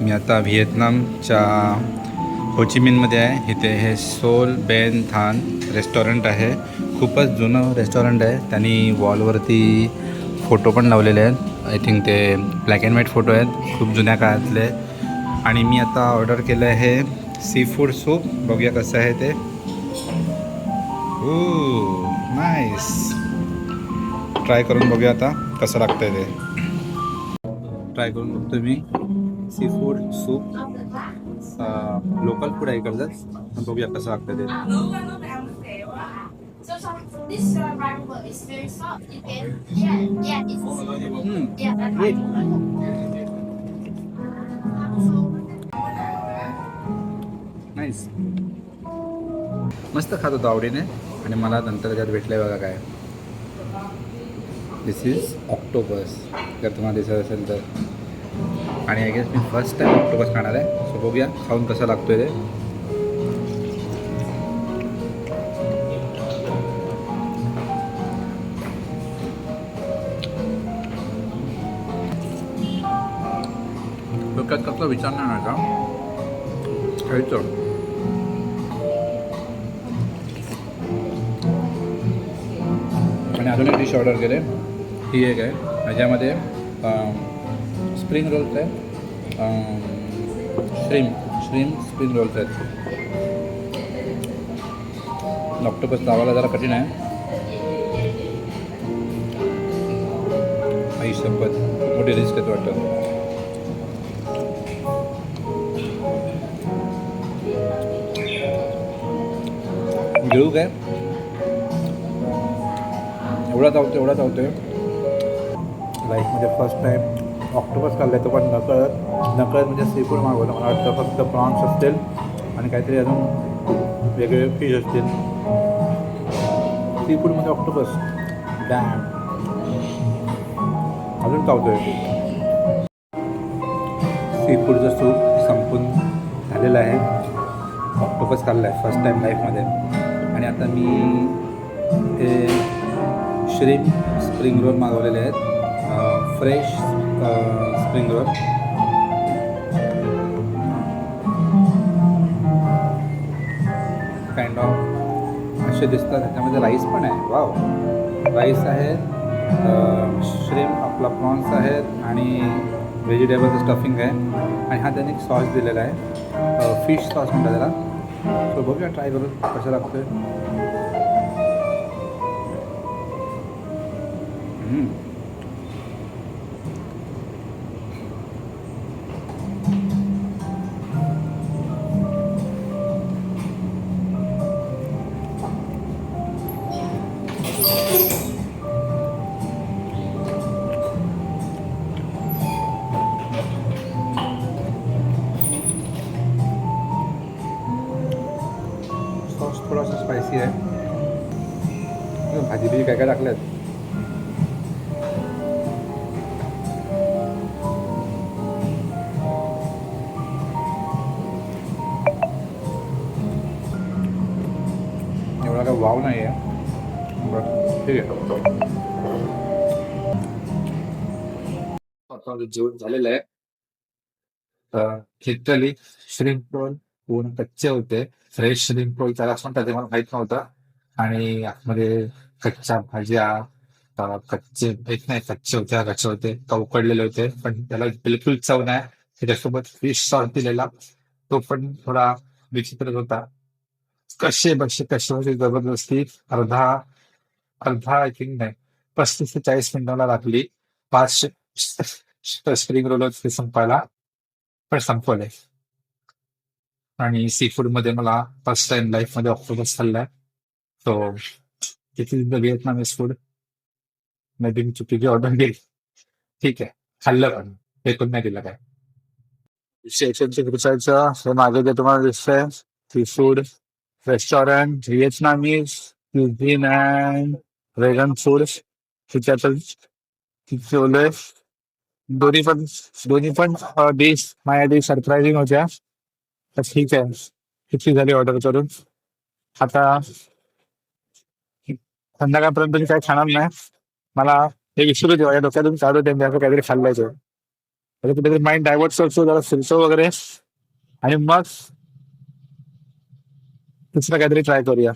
मी आता व्हिएतनामच्या होचिमिनमध्ये आहे. इथे हे सोल बेन थान रेस्टॉरंट आहे. खूपच जुनं रेस्टॉरंट आहे. त्यांनी वॉलवरती फोटो पण लावलेले आहेत. आय थिंक ते ब्लॅक अँड व्हाईट फोटो आहेत खूप जुन्या काळातले. आणि मी आता ऑर्डर केलं आहे सी फूड सूप. बघूया कसं आहे ते. नाईस. ट्राय करून बघूया आता कसं लागतंय ते. ट्राय करून बघतो मी seafood soup. Local food आहे इकडचंच. बघूया कसं लागतं ते. नाईस. मस्त खात होतो आवडीने. आणि मला नंतर त्याच्यात भेटलं बघा काय. This is octopus. जर तुम्हाला दिसत असेल तर. आणि आय गेस मी फर्स्ट टाईम ऑक्टोपस खाणार आहे. सो बघूया खाऊन कसं लागतोय ते. डोक्यात कसला विचार नाही आणायचा. खायचं. आणि अजून एक डिश ऑर्डर केले. ही एक आहे. ह्याच्यामध्ये स्प्रिंग रोल्स आहे. श्रीम स्प्रिंग रोल्स आहेत. ऑक्टोपस लावायला जरा कठीण आहे. आई शपथ मोठी रिस्क येतो वाटतं. घेऊ काय. एवढा चावतोय. लाईफमध्ये फर्स्ट टाईम ऑक्टोपस खाल्लं आहे. तो पण नकळत म्हणजे सी फूड मागवलं. मला वाटतं फक्त प्रॉन्स असतील आणि काहीतरी अजून वेगळे फिश असतील. सी फूडमध्ये ऑक्टोपस डॅम. अजून चावतोय. सी फूडचं सूप संपून झालेलं आहे. ऑक्टोपस खाल्लं आहे फर्स्ट टाईम लाईफमध्ये. आणि आता मी ते श्रीम स्प्रिंग रोल मागवलेले आहेत. Fresh spring roll. Kind of असे दिसतात. त्याच्यामध्ये राईस पण आहे. वाव. राईस आहे, श्रीम आपला प्रॉन्स आहेत आणि व्हेजिटेबलचं स्टफिंग आहे. आणि हा त्याने एक सॉस दिलेला आहे. फिश सॉस म्हणतात त्याला. सो बघूया ट्राय करून कसं लागतं. सॉस थोडासा स्पायसी आहे. भाजी बिजी काय काय टाकल्यात. एवढा काय वाव नाही आहे. बरं ठीक आहे. आता जेवण झालेलं आहे. लिटरली श्रिम्प रोल पूर्ण कच्चे होते. फ्रेश श्रिम्प रोल त्याला म्हणतात ते मला माहित नव्हतं. आणि आतमध्ये कच्च्या भाज्या, कच्चे एक नाही कच्चे होते का उकडलेले होते. पण त्याला बिलकुल चव नाही. त्याच्यासोबत फिश सॉस दिलेला तो पण थोडा विचित्रच होता. कसे होते जबरदस्ती. अर्धा अर्धा आय थिंक नाही 35 ते 40 मिनिटाला लागली 5 स्प्रिंग रोल ते संपायला. पण संपवले. आणि सी फूड मध्ये मला फर्स्ट टाइम लाईफ मध्ये ऑक्टोपस खाल्लाय. So this is the Vietnamese food. Maybe मी चुकीची ऑर्डर दिली. ठीक आहे. खाल्लं पण फेकून नाही दिलं काय. स्टेशनचे विचारायचं हे मागे जे तुम्हाला दिसतंय seafood restaurant Vietnamese cuisine and vegan food. त्याच्यातच ठेवलंय. दोन्ही पण दोन्ही पण डिश माझ्या सरप्राइझिंग होत्या. तर ठीक आहे. किती झाली ऑर्डर करून. आता संध्याकाळपर्यंत मी काही खाणार नाही. मला हे विसरू दे. माझ्या डोक्यातून काढू दे. मी असं काहीतरी खाल्लायचं. कुठेतरी माइंड डायव्हर्ट करतो, जरा फिरतो वगैरे, आणि मग दुसरं काहीतरी ट्राय करूया.